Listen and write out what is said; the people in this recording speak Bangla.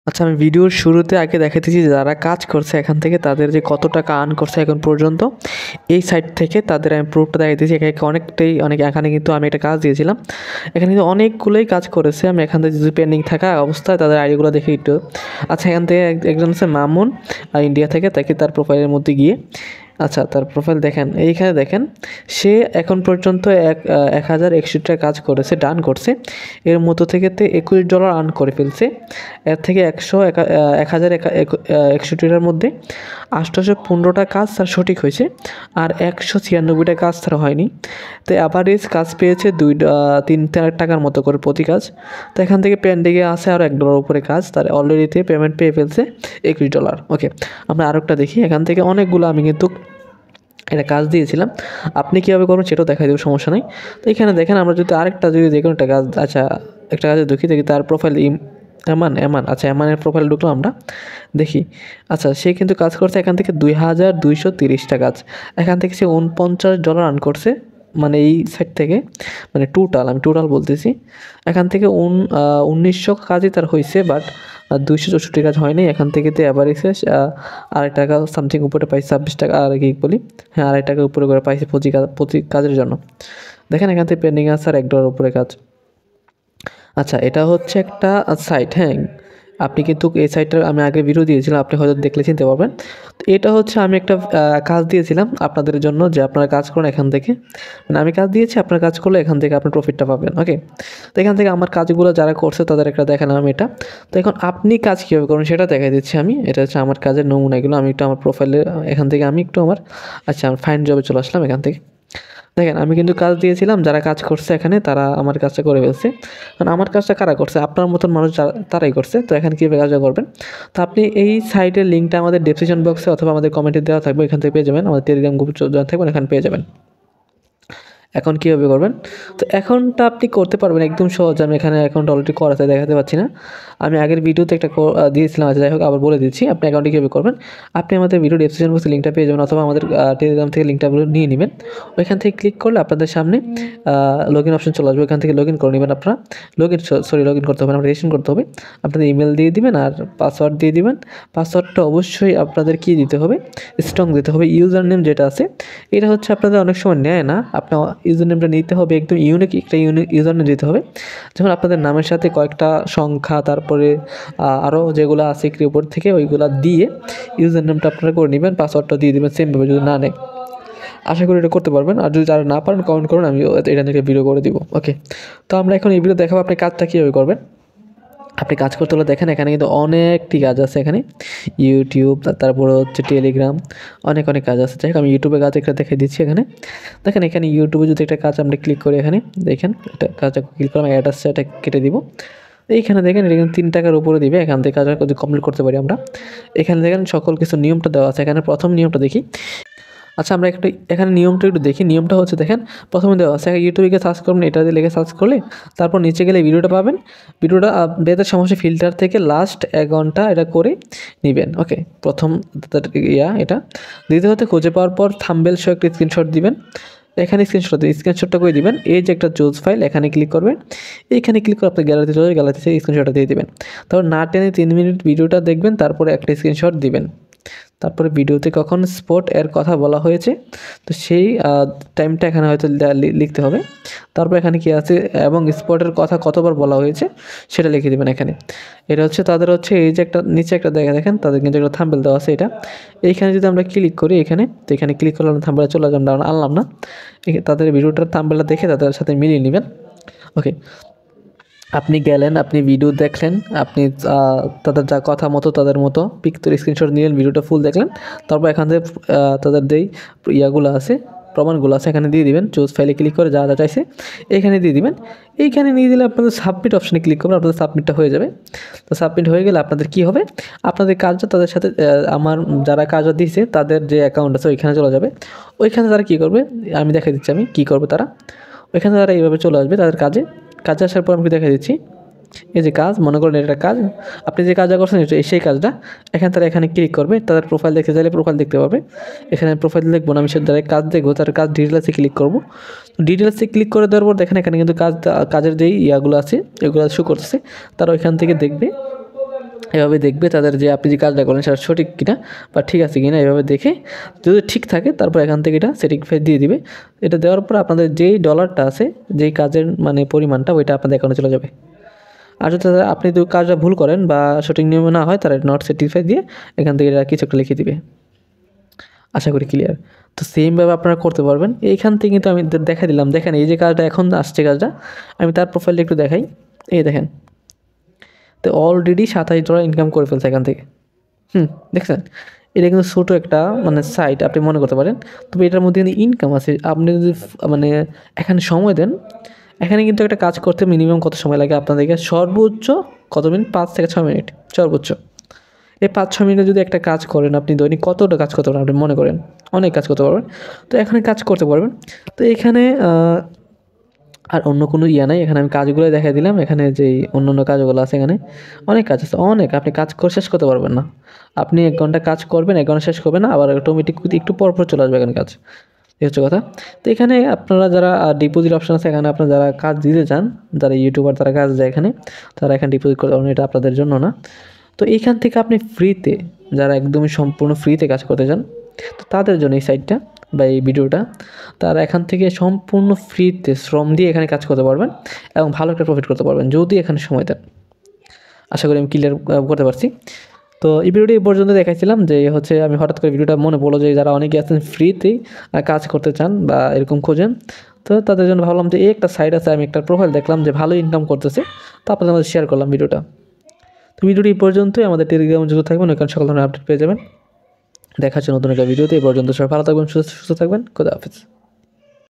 আচ্ছা, আমি ভিডিওর শুরুতে আগে দেখাতেছি যারা কাজ করছে এখান থেকে তাদের যে কত টাকা আর্ন করছে এখন পর্যন্ত। এই সাইট থেকে তাদের আমি প্রুফটা দেখাইতেছি। এখানে এখানে কিন্তু আমি একটা কাজ দিয়েছিলাম। এখানে কিন্তু অনেকগুলোই কাজ করেছে। আমি এখান থেকে যদি পেন্ডিং থাকা অবস্থায় তাদের আইডিগুলো দেখে একটু। আচ্ছা, এখান থেকে একজন আছে মামুন, ইন্ডিয়া থেকে। তার প্রোফাইলের মধ্যে গিয়ে আচ্ছা তার প্রোফাইল দেখেন, এইখানে দেখেন সে এখন পর্যন্ত 1061টা কাজ করেছে, ডান করছে। এর মধ্য থেকে $21 আর্ন করে ফেলছে। এর থেকে 1061টার মধ্যে 815টা কাজ তার সঠিক হয়েছে, আর 196টা কাজ তার হয়নি। তো অ্যাভারেজ কাজ পেয়েছে 3 টাকার মতো করে প্রতি কাজ। তো এখান থেকে পেন্ডিংয়ে আছে আরও $1 উপরে কাজ, তার অলরেডিতে পেমেন্ট পেয়ে ফেলছে $21। ওকে, আমরা আরেকটা দেখি। এখান থেকে অনেকগুলো আমি কিন্তু একটা কাজ দিয়েছিলাম। আপনি কীভাবে করবেন সেটাও দেখাই দেবো, সমস্যা নেই। তো এখানে দেখেন, আমরা যদি আরেকটা যদি যে কোনো একটা কাজ, আচ্ছা একটা কাজে দেখি তার প্রোফাইল এমান। আচ্ছা, এমানের প্রোফাইল ঢুকলাম আমরা, দেখি। আচ্ছা, সে কিন্তু কাজ করছে এখান থেকে 2230টা কাজ। এখান থেকে সে $49 আর্ন করছে, মানে এই সাইট থেকে, মানে আমি টোটাল বলতেছি। এখান থেকে 1900 কাজই তার হয়েছে, বাট 264 কাজ হয়নি। এখান থেকে অ্যাভারেজে $2 সামথিং উপরে পাইছে, 26 টাকা আর কি বলি, হ্যাঁ $2 উপরে করে পাইছে প্রতি কাজের জন্য। দেখেন এখান থেকে পেন্ডিং আছে আর $1 উপরে কাজ। আচ্ছা, এটা হচ্ছে একটা সাইট, হ্যাঁ। আপনি কিন্তু এই সাইটটার আমি আগে ভিডিও দিয়েছিলাম, আপনি হয়তো দেখলে চিনতে পারবেন। তো এটা হচ্ছে আমি একটা কাজ দিয়েছিলাম আপনাদের জন্য, যে আপনারা কাজ করুন এখান থেকে। মানে আমি কাজ দিয়েছি, আপনার কাজ করলে এখান থেকে আপনি প্রফিটটা পাবেন। ওকে, তো এখান থেকে আমার কাজগুলো যারা করছে তাদের একটা দেখালাম এটা। তো এখন আপনি কাজ কীভাবে করুন সেটা দেখাই দিচ্ছি আমি। এটা হচ্ছে আমার কাজের নমুনাগুলো। আমি একটু আমার প্রোফাইলে এখান থেকে আমি একটু আমার আমার ফাইন্ড জবে চলে আসলাম। এখান থেকে দেখেন আমি কিন্তু কাজ দিয়েছিলাম, যারা কাজ করছে এখানে তারা আমার কাজটা করে ফেলছে। কারণ আমার কাজটা কারা করছে? আপনার মতন মানুষ তারাই করছে। তো এখানে কীভাবে কাজটা করবেন, তো আপনি এই সাইটের লিঙ্কটা আমাদের ডেসক্রিপশন বক্সে অথবা আমাদের কমেন্টে দেওয়া থাকবে, এখান থেকে পেয়ে যাবেন। আমাদের টেলিগ্রাম গ্রুপে জয়েন থাকবেন, এখানে পেয়ে যাবেন। এখন কীভাবে করবেন, তো এখনটা আপনি করতে পারবেন একদম সহজ। আমি এখানে অ্যাকাউন্ট অলরেডি করা আছে, দেখাতে পাচ্ছি না। আমি আগের ভিডিওতে একটা দিয়েছিলাম, যাই হোক আবার বলে দিচ্ছি আপনি অ্যাকাউন্টে কীভাবে করবেন। আপনি আমাদের ভিডিও ডেসক্রিপশন বক্সে লিঙ্কটা পেয়ে যাবেন, অথবা আমাদের টেলিগ্রাম থেকে লিঙ্কটা নিয়ে নেবেন। ওইখান থেকে ক্লিক করলে আপনাদের সামনে লগ ইন অপশন চলে আসবে। ওইখান থেকে লগ ইন করে নেবেন আপনারা। লগ ইন করতে হবে না, রেজিস্ট্রেশন করতে হবে। আপনাদের ইমেল দিয়ে দিবেন আর পাসওয়ার্ড দিয়ে দিবেন। পাসওয়ার্ডটা অবশ্যই আপনাদের কী দিতে হবে, স্ট্রং দিতে হবে। ইউজার নেম যেটা আছে এটা হচ্ছে আপনাদের অনেক সময় নেয় না, আপনার ইউজার নেমটা নিতে হবে একদম ইউনিক একটা ইউজার নেম দিতে হবে। যেমন আপনাদের নামের সাথে কয়েকটা সংখ্যা, তারপরে আরও যেগুলো আছে একটু উপর থেকে ওইগুলো দিয়ে ইউজার নেমটা আপনারা করে নেবেন। পাসওয়ার্ডটা দিয়ে দেবেন সেমভাবে, যদি না নেয়। আশা করি এটা করতে পারবেন, আর যদি যারা না পারেন কমেন্ট করুন, আমি এটা নিয়ে ভিডিও করে দিব। ওকে, তো আমরা এখন এই ভিডিও দেখাবো আপনি কাজটা কীভাবে করবেন। আপনি কাজ করতে হলে দেখেন এখানে কিন্তু অনেকটি কাজ আছে। এখানে ইউটিউব, তারপরে হচ্ছে টেলিগ্রাম, অনেক কাজ আছে। যাই হোক আমি ইউটিউবে কাজ একটা দেখে দিচ্ছি। এখানে দেখেন, এখানে ইউটিউবে যদি একটা কাজ আমরা ক্লিক করি, এখানে দেখেন এটা কাজটা ক্লিক করলাম, অ্যাড আসছে, এটা কেটে দিব। এইখানে দেখেন এটা কিন্তু $3 উপরে দিবে। এখান থেকে কাজটা যদি কমপ্লিট করতে পারি আমরা। এখানে দেখেন সকল কিছু নিয়মটা দেওয়া আছে। এখানে প্রথম নিয়মটা দেখি। আচ্ছা, আমরা এখানে নিয়মটা একটু দেখি। নিয়মটা হচ্ছে দেখেন, প্রথমে দেওয়া আছে ইউটিউবে সার্চ করবেন, এটা দিয়ে লিখে সার্চ করলে তারপর নিচে গেলে ভিডিওটা পাবেন। ভিডিওটা বেদের সমস্যা ফিল্টার থেকে লাস্ট 1 ঘন্টা এটা করে নেবেন। ওকে, প্রথম এটা দ্বিতীয়তে খুঁজে পাওয়ার পর থাম্বনেল সহ একটা স্ক্রিনশট দিবেন। এখানে স্ক্রিনশটটা করে দিবেন। এই যে একটা জোজ ফাইল, এখানে ক্লিক করবেন। এইখানে ক্লিক করে আপনার গ্যালারিতে চলে যাবে, গ্যালারি থেকে স্ক্রিনশটটা দিয়ে দিবেন। তারপর না টেনে 3 মিনিট ভিডিওটা দেখবেন, তারপরে একটা স্ক্রিনশট দিবেন। তারপরে ভিডিওতে কখন স্পট এর কথা বলা হয়েছে, তো সেই টাইমটা এখানে হয়তো লিখতে হবে। তারপর এখানে কি আছে এবং স্পটের কথা কতবার বলা হয়েছে সেটা লিখে দেবেন এখানে। এটা হচ্ছে তাদের হচ্ছে এই যে একটা নিচে একটা দেখেন তাদের কিন্তু একটা থাম্বনেল দেওয়া আছে। এটা এইখানে যদি আমরা ক্লিক করি এখানে, তো এখানে ক্লিক করলাম, থাম্বনেলে চলে যাবেন, আনলাম না। তাদের ভিডিওটার থাম্বনেলটা দেখে তাদের সাথে মিলিয়ে নেবেন। ওকে, আপনি গেলেন, আপনি ভিডিও দেখলেন, আপনি তাদের যা কথা মতো তাদের মতো পিকচার স্ক্রিনশট নিলেন, ভিডিওটা ফুল দেখলেন। তারপর এখান থেকে তাদের যেই ইয়াগুলো আছে, প্রমাণগুলো আছে, এখানে দিয়ে দিবেন। চুজ ফাইলে ক্লিক করে যা চাইছে এইখানে দিয়ে দিবেন। এইখানে নিয়ে দিলে আপনাদের সাবমিট অপশানে ক্লিক করবেন, আপনাদের সাবমিটটা হয়ে যাবে। তো সাবমিট হয়ে গেলে আপনাদের কী হবে, আপনাদের কাজটা তাদের সাথে আমার যারা কাজটা দিয়েছে তাদের যে অ্যাকাউন্ট আছে ওইখানে চলে যাবে। ওইখানে তারা কী করবে আমি দেখা দিচ্ছি, আমি কী করবে তারা। ওইখানে তারা এইভাবে চলে আসবে তাদের কাজে আসার পর আমি দেখা দিচ্ছি। এই যে কাজ, মনে করেন এটা কাজ, আপনি যে কাজটা করছেন সেই কাজটা এখানে ক্লিক করবে। তাদের প্রোফাইল দেখতে চাইলে প্রোফাইল দেখতে পাবে। এখানে প্রোফাইল দেখবো না, আমি যারা কাজ দেখবো তার কাজ ডিটেলসে ক্লিক করবো। ডিটেলসে ক্লিক করে দেওয়ার পর দেখেন এখানে কিন্তু কাজের যেই ইয়াগুলো আছে এগুলো শো করতেছে, তারা ওইখান থেকে দেখবে। এভাবে দেখবে তাদের যে আপনি যে কাজটা করেন সেটা সঠিক কিনা বা ঠিক আছে কিনা, এভাবে দেখে যদি ঠিক থাকে তারপর এখান থেকে এটা সার্টিফাই দিয়ে দিবে। এটা দেওয়ার পর আপনাদের যেই ডলারটা আছে, যেই কাজের মানে পরিমাণটা, ওইটা আপনাদের অ্যাকাউন্টে চলে যাবে। আর যদি আপনি যদি কাজটা ভুল করেন বা সঠিক নিয়মে না হয়, তারা নট সার্টিফাই দিয়ে এখান থেকে এটা কিছু একটা লিখে দিবে। আশা করি ক্লিয়ার। তো সেমভাবে আপনারা করতে পারবেন। এইখান থেকে কিন্তু আমি দেখা দিলাম, দেখেন এই যে কাজটা এখন আসছে কাজটা, আমি তার প্রোফাইলটা একটু দেখাই। এই দেখেন, তো অলরেডি $27 ইনকাম করে ফেলছে এখান থেকে। দেখছেন? এটা কিন্তু ছোটো একটা মানে সাইট আপনি মনে করতে পারেন, তবে এটার মধ্যে কিন্তু ইনকাম আছে। আপনি যদি মানে এখানে সময় দেন, এখানে কিন্তু একটা কাজ করতে মিনিমাম কত সময় লাগে আপনাদেরকে? সর্বোচ্চ কত মিনিট? 5 থেকে 6 মিনিট সর্বোচ্চ। এই 5-6 মিনিটে যদি একটা কাজ করেন, আপনি দৈনিক কতটা কাজ করতে পারবেন আপনি মনে করেন? অনেক কাজ করতে পারবেন। তো এখানে কাজ করতে পারবেন। তো এখানে আর অন্য কোনো নাই। এখানে আমি কাজগুলোই দেখাই দিলাম। এখানে যেই অন্যান্য কাজগুলো আছে, এখানে অনেক কাজ আছে, অনেক। আপনি কাজ করে শেষ করতে পারবেন না। আপনি 1 ঘন্টা কাজ করবেন, 1 ঘন্টা শেষ করবেন না, আবার অটোমেটিক একটু পর চলে আসবে এখানে কাজ। এই হচ্ছে কথা। তো এখানে আপনারা যারা ডিপোজিট অপশন আছে, এখানে আপনারা যারা কাজ দিতে চান, যারা ইউটিউবার তারা কাজ দেয় এখানে, তারা এখানে ডিপোজিট করতে পারবেন, এটা আপনাদের জন্য না। তো এইখান থেকে আপনি ফ্রিতে, যারা একদমই সম্পূর্ণ ফ্রিতে কাজ করতে চান, তো তাদের জন্য এই সাইটটা বা এই ভিডিওটা, তারা এখান থেকে সম্পূর্ণ ফ্রিতে শ্রম দিয়ে এখানে কাজ করতে পারবেন এবং ভালো একটা প্রফিট করতে পারবেন যদি এখানে সময় দেন। আশা করি আমি ক্লিয়ার করতে পারছি। তো এই ভিডিওটি এই পর্যন্ত দেখাইছিলাম যে হচ্ছে আমি হঠাৎ করে ভিডিওটা মনে পড়লো যে যারা অনেকে আছেন ফ্রিতেই কাজ করতে চান বা এরকম খোঁজেন, তো তাদের জন্য ভাবলাম যে এই একটা সাইট আছে, আমি একটা প্রোফাইল দেখলাম যে ভালো ইনকাম করতেছে, তো আপনাদের মধ্যে শেয়ার করলাম ভিডিওটা। তো ভিডিওটি এই পর্যন্তই। আমাদের টেলিগ্রামে যুক্ত থাকবেন, ওইখানে সকল ধরনের আপডেট পেয়ে যাবেন। দেখা হচ্ছে নতুন একটা ভিডিওতে। এই পর্যন্ত সবাই ভালো থাকবেন, সুস্থ থাকবেন। খোদা হাফেজ।